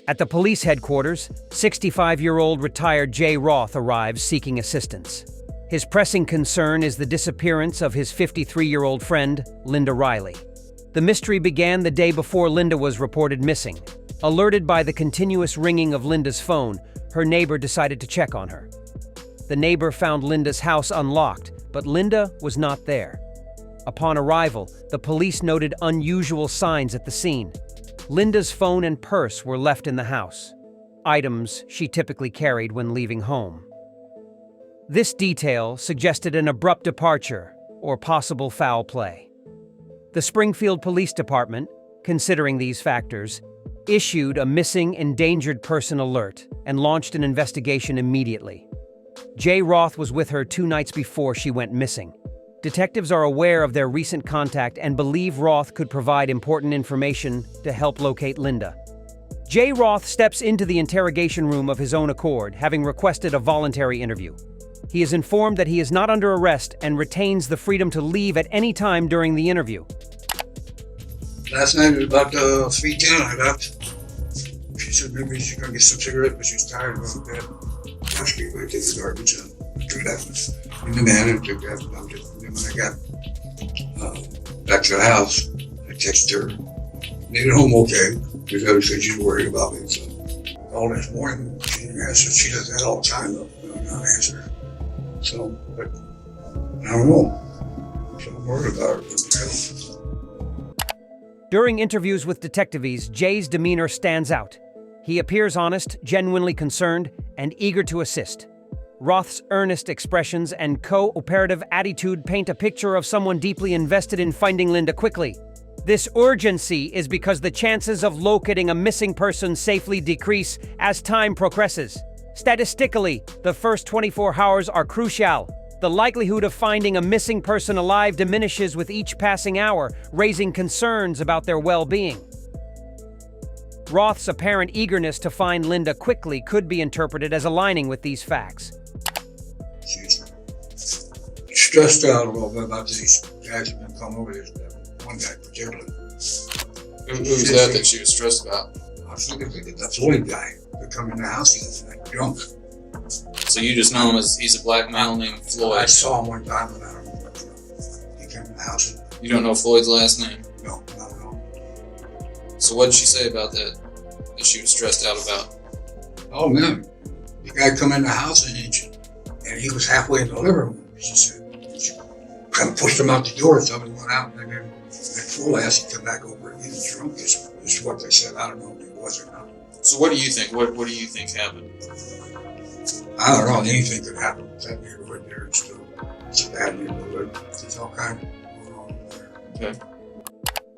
At the police headquarters, 65-year-old retired Jay Roth arrives seeking assistance. His pressing concern is the disappearance of his 53-year-old friend, Linda Riley. The mystery began the day before Linda was reported missing. Alerted by the continuous ringing of Linda's phone, her neighbor decided to check on her. The neighbor found Linda's house unlocked, but Linda was not there. Upon arrival, the police noted unusual signs at the scene. Linda's phone and purse were left in the house, items she typically carried when leaving home. This detail suggested an abrupt departure or possible foul play. The Springfield Police Department, considering these factors, issued a missing endangered person alert and launched an investigation immediately. Jay Roth was with her 2 nights before she went missing. Detectives are aware of their recent contact and believe Roth could provide important information to help locate Linda. Jay Roth steps into the interrogation room of his own accord, having requested a voluntary interview. He is informed that he is not under arrest and retains the freedom to leave at any time during the interview. Last night it was about 3:10. I left. She said maybe she's gonna get some cigarette, but she's tired of going to bed. Asked me if I take the garbage out. Took that in the man and took that. And then when I got back to the house, I texted her. Made it home okay because I said she's worried about me. So all this morning she didn't answer. She does that all the time though. Not answer. So, but I don't know. So I'm worried about her. During interviews with detectives, Jay's demeanor stands out. He appears honest, genuinely concerned, and eager to assist. Roth's earnest expressions and cooperative attitude paint a picture of someone deeply invested in finding Linda quickly. This urgency is because the chances of locating a missing person safely decrease as time progresses. Statistically, the first 24 hours are crucial. The likelihood of finding a missing person alive diminishes with each passing hour, raising concerns about their well-being. Roth's apparent eagerness to find Linda quickly could be interpreted as aligning with these facts. She's stressed out a little bit about these guys that have been coming over here. One guy particularly. Who was that she was stressed about? I was thinking the Floyd guy that come in the house, he was like drunk. So you just know him as he's a black male named Floyd. I saw him one time and I don't know what, he came in the house. And, you don't know Floyd's last name? No, not at all. So what did she say about that she was stressed out about? Oh man, the guy come in the house and he was halfway in the living room. She said, she kind of pushed him out the door, somebody went out, and then that fool ass, he come back over and he was drunk, is what they said. I don't know if he was or not. So what do you think? What do you think happened? I don't know, anything could happen with that neighborhood there. It's a bad neighborhood. There's all kind of going on there. Okay.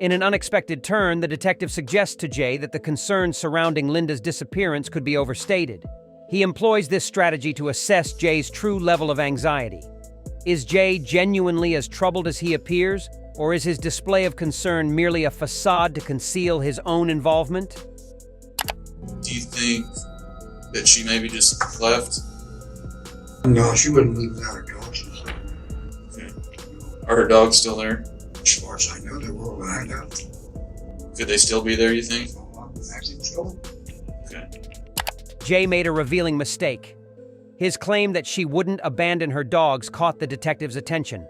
In an unexpected turn, the detective suggests to Jay that the concerns surrounding Linda's disappearance could be overstated. He employs this strategy to assess Jay's true level of anxiety. Is Jay genuinely as troubled as he appears, or is his display of concern merely a facade to conceal his own involvement? Do you think that she maybe just left? No, she wouldn't leave without her dogs. Okay. Are her dogs still there? As far as I know, they were when I left. Could they still be there, you think? I think so. Okay. Jay made a revealing mistake. His claim that she wouldn't abandon her dogs caught the detective's attention.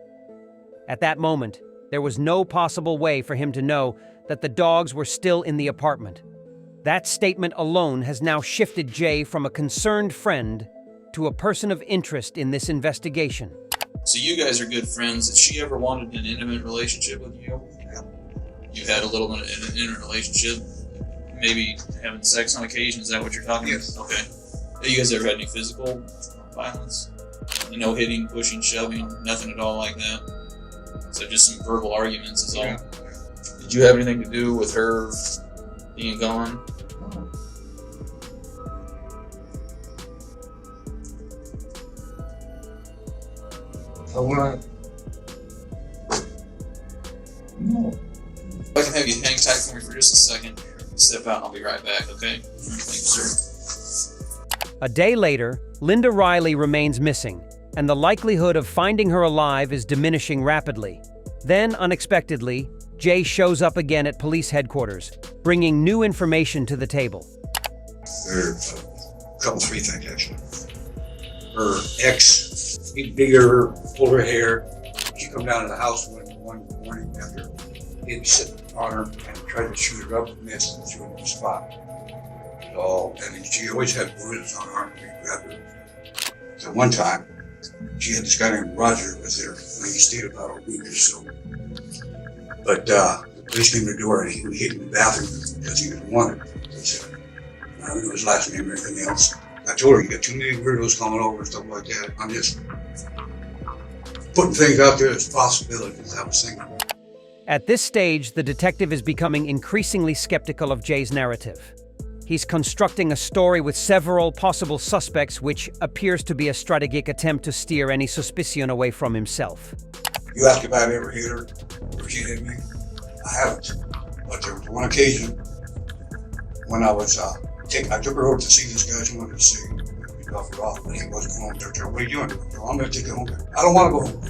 At that moment, there was no possible way for him to know that the dogs were still in the apartment. That statement alone has now shifted Jay from a concerned friend to a person of interest in this investigation. So you guys are good friends. Has she ever wanted an intimate relationship with you? Yeah. You had a little bit of an intimate relationship? Maybe having sex on occasion? Is that what you're talking about? Yes. Okay. Have you guys ever had any physical violence? No hitting, pushing, shoving, nothing at all like that? So just some verbal arguments is all? Yeah. Did you have anything to do with her being gone? No. I can have you hang tight for me for just a second. Step out and I'll be right back, okay? Thank you, sir. A day later, Linda Riley remains missing, and the likelihood of finding her alive is diminishing rapidly. Then, unexpectedly, Jay shows up again at police headquarters, bringing new information to the table. There's a couple, three things actually. Her ex, bigger, fuller hair. She come down to the house one morning after he'd sit on her and tried to shoot her up and missed and threw her in the spot. So, and she always had bruises on her arm when we grabbed her. So one time, she had this guy named Roger with her, and he stayed about a week or so. But the police came to the door and he hid in the bathroom because he didn't want it. He said, I don't know his last name or anything else. I told her, you got too many weirdos coming over and stuff like that. I'm just putting things out there as possibilities. I was thinking. At this stage, the detective is becoming increasingly skeptical of Jay's narrative. He's constructing a story with several possible suspects, which appears to be a strategic attempt to steer any suspicion away from himself. You asked if I've ever hit her or she hit me. I haven't. But there was one occasion when I was I took her over to see this guy she wanted to see. He dropped her off, but he wasn't home. They told her, what are you doing? Well, I'm going to take you home. I don't want to go home.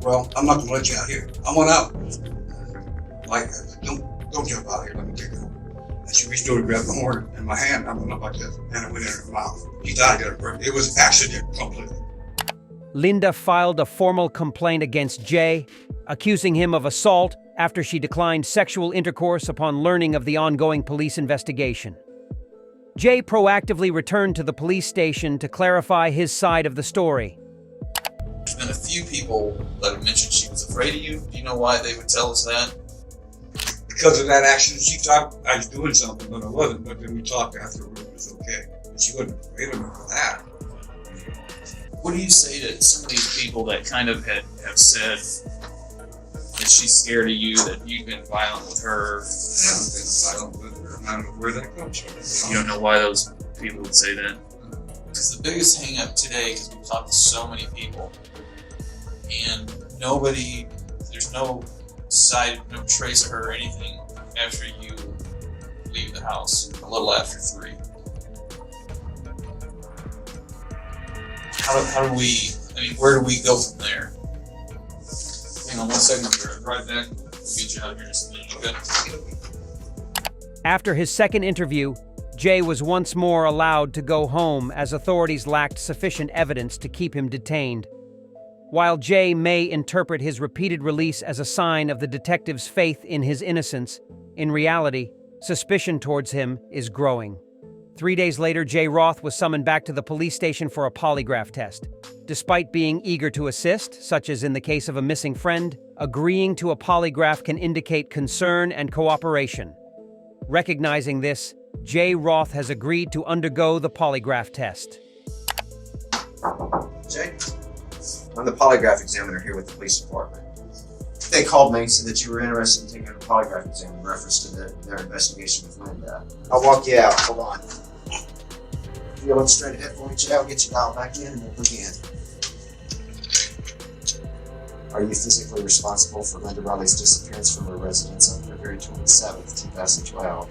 Well, I'm not going to let you out here. I want out. Like, don't jump out here. Let me take you home. And she reached over to grab the horn in my hand. I went up like this, and it went in her mouth. She thought it was an accident completely. Linda filed a formal complaint against Jay, accusing him of assault after she declined sexual intercourse upon learning of the ongoing police investigation. Jay proactively returned to the police station to clarify his side of the story. There's been a few people that have mentioned she was afraid of you. Do you know why they would tell us that? Because of that accident, she thought I was doing something, but I wasn't. But then we talked afterward, it was okay. But she wasn't afraid of me for that. What do you say to some of these people that kind of have said that she's scared of you, that you've been violent with her? I haven't been violent with her. I don't know where that comes from. You don't know why those people would say that? Because the biggest hang up today, because we've talked to so many people, and there's no trace of her or anything after you leave the house, a little after 3. How do we, where do we go from there? Hang on 1 second, right back. We'll get you out of here in just a minute, okay? After his second interview, Jay was once more allowed to go home as authorities lacked sufficient evidence to keep him detained. While Jay may interpret his repeated release as a sign of the detective's faith in his innocence, in reality, suspicion towards him is growing. 3 days later, Jay Roth was summoned back to the police station for a polygraph test. Despite being eager to assist, such as in the case of a missing friend, agreeing to a polygraph can indicate concern and cooperation. Recognizing this, Jay Roth has agreed to undergo the polygraph test. Jay, I'm the polygraph examiner here with the police department. They called me, said that you were interested in taking a polygraph exam in reference to their investigation with Linda. I'll walk you out. Hold on. If you look straight ahead for me, Jay, I'll get you dialed back in and we'll begin. Are you physically responsible for Linda Riley's disappearance from her residence on February 27th, 2012?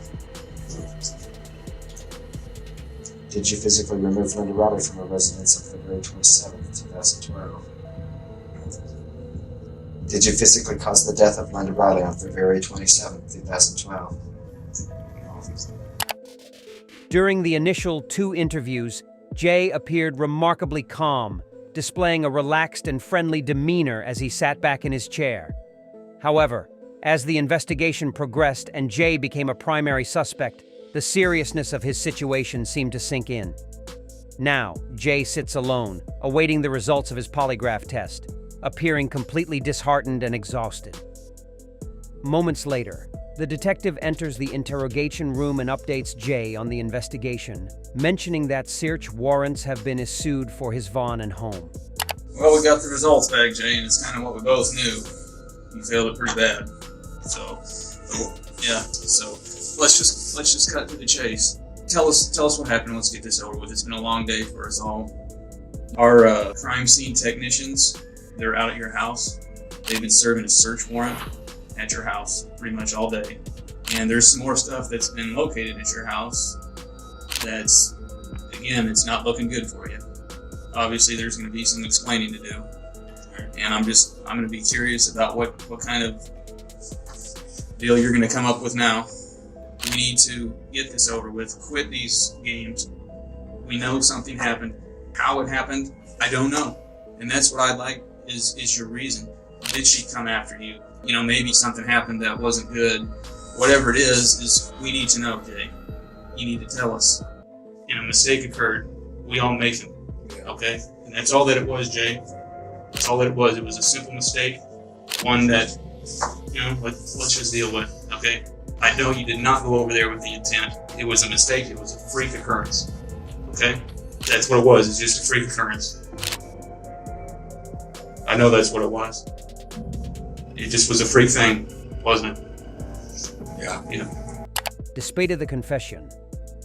Did you physically remove Linda Riley from her residence on February 27th, 2012? Did you physically cause the death of Linda Riley on February 27th, 2012? During the initial 2 interviews, Jay appeared remarkably calm, displaying a relaxed and friendly demeanor as he sat back in his chair. However, as the investigation progressed and Jay became a primary suspect, the seriousness of his situation seemed to sink in. Now, Jay sits alone, awaiting the results of his polygraph test, appearing completely disheartened and exhausted. Moments later, the detective enters the interrogation room and updates Jay on the investigation, mentioning that search warrants have been issued for his Vaughn and home. Well, we got the results back, Jay, and it's kind of what we both knew. You failed it pretty bad. So let's just cut to the chase. Tell us what happened. Let's get this over with. It's been a long day for us all. Our crime scene technicians, they're out at your house. They've been serving a search warrant at your house pretty much all day. And there's some more stuff that's been located at your house that's, again, it's not looking good for you. Obviously, there's going to be some explaining to do. And I'm going to be curious about what kind of deal you're going to come up with now. We need to get this over with, quit these games. We know something happened. How it happened, I don't know. And that's what I'd like is your reason. Did she come after you? You know, maybe something happened that wasn't good. Whatever it is we need to know, Jay. You need to tell us. And a mistake occurred. We all make them, okay? And that's all that it was, Jay. That's all that it was. It was a simple mistake, one that, you know, let's just deal with, okay? I know you did not go over there with the intent. It was a mistake. It was a freak occurrence, okay? That's what it was. It's just a freak occurrence. I know that's what it was. It just was a freak thing, wasn't it? Yeah. Despite of the confession,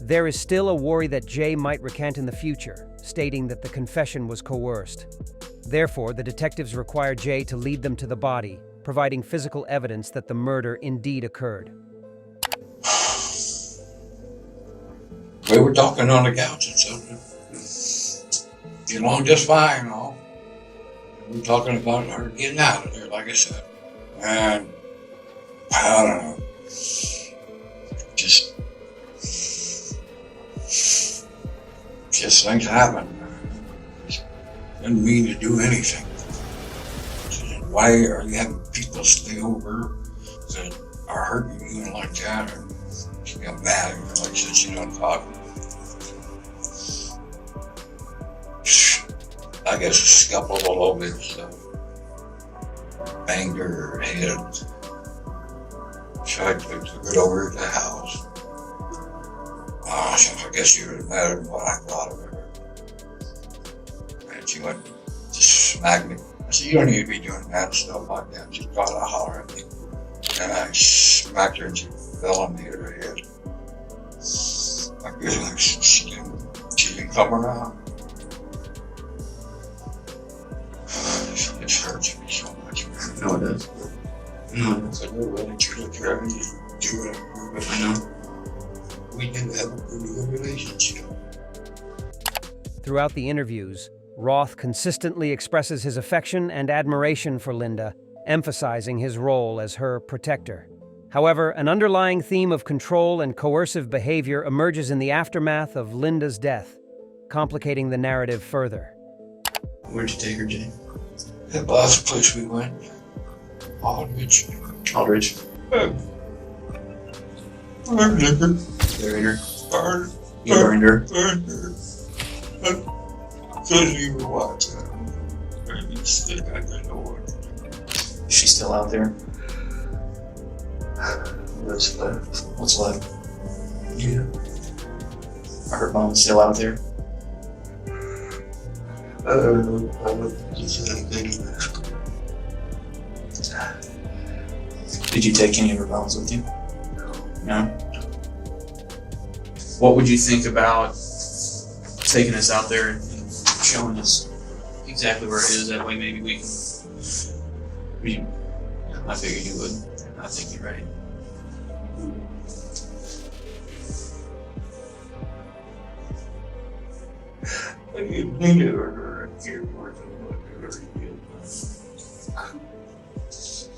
there is still a worry that Jay might recant in the future, stating that the confession was coerced. Therefore, the detectives require Jay to lead them to the body, providing physical evidence that the murder indeed occurred. We were talking on the couch and stuff. Get along just fine, and all. We were talking about her getting out of there, like I said. And I don't know. Just things happen. Didn't mean to do anything. Why are you having people stay over that are hurting you and like that? Or she got mad at me, like said she don't talk. I guess a scuffle a little bit, so banged her head. So I took it over to the house. I guess she was mad at what I thought of her. And she went to smack me. I said, you don't need to be doing that stuff like that. She tried to holler at me. And I smacked her and she fell on me at her head. I feel like she didn't come around. It hurts me so much. No, it does. No, it does. I know when you look at her, you do it. I know. We didn't have a pretty good relationship. Throughout the interviews, Roth consistently expresses his affection and admiration for Linda, emphasizing his role as her protector. However, an underlying theme of control and coercive behavior emerges in the aftermath of Linda's death, complicating the narrative further. Where'd you take her, Jay? The last place we went, Aldrich. Aldridge. Burned her. Buried her. Burned You burned her. her. Couldn't even watch that. I just think I didn't know what to do. Is she still out there? What's left? What's left? Yeah. Are her bones still out there? I don't know. I don't just anything left. Did you take any of her bones with you? No? What would you think about taking us out there and showing us exactly where it is? That way maybe we can... I figured you would. I think you're right. I didn't need her. I can't work on her again.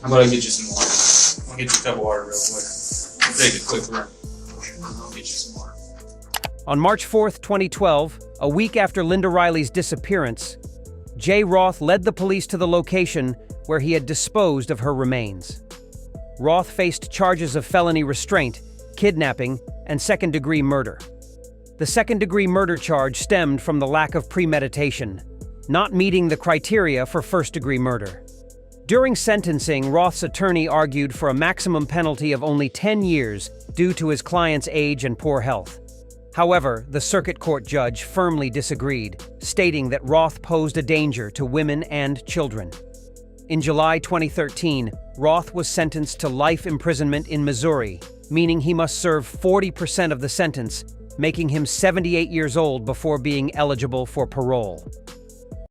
How about I get you some water? I'll get you a cup of water real quick. I'll take a quick run. I'll get you some water. On March 4th, 2012, a week after Linda Riley's disappearance, Jay Roth led the police to the location where he had disposed of her remains. Roth faced charges of felony restraint, kidnapping, and second-degree murder. The second-degree murder charge stemmed from the lack of premeditation, not meeting the criteria for first-degree murder. During sentencing, Roth's attorney argued for a maximum penalty of only 10 years due to his client's age and poor health. However, the circuit court judge firmly disagreed, stating that Roth posed a danger to women and children. In July 2013, Roth was sentenced to life imprisonment in Missouri, meaning he must serve 40% of the sentence, making him 78 years old before being eligible for parole.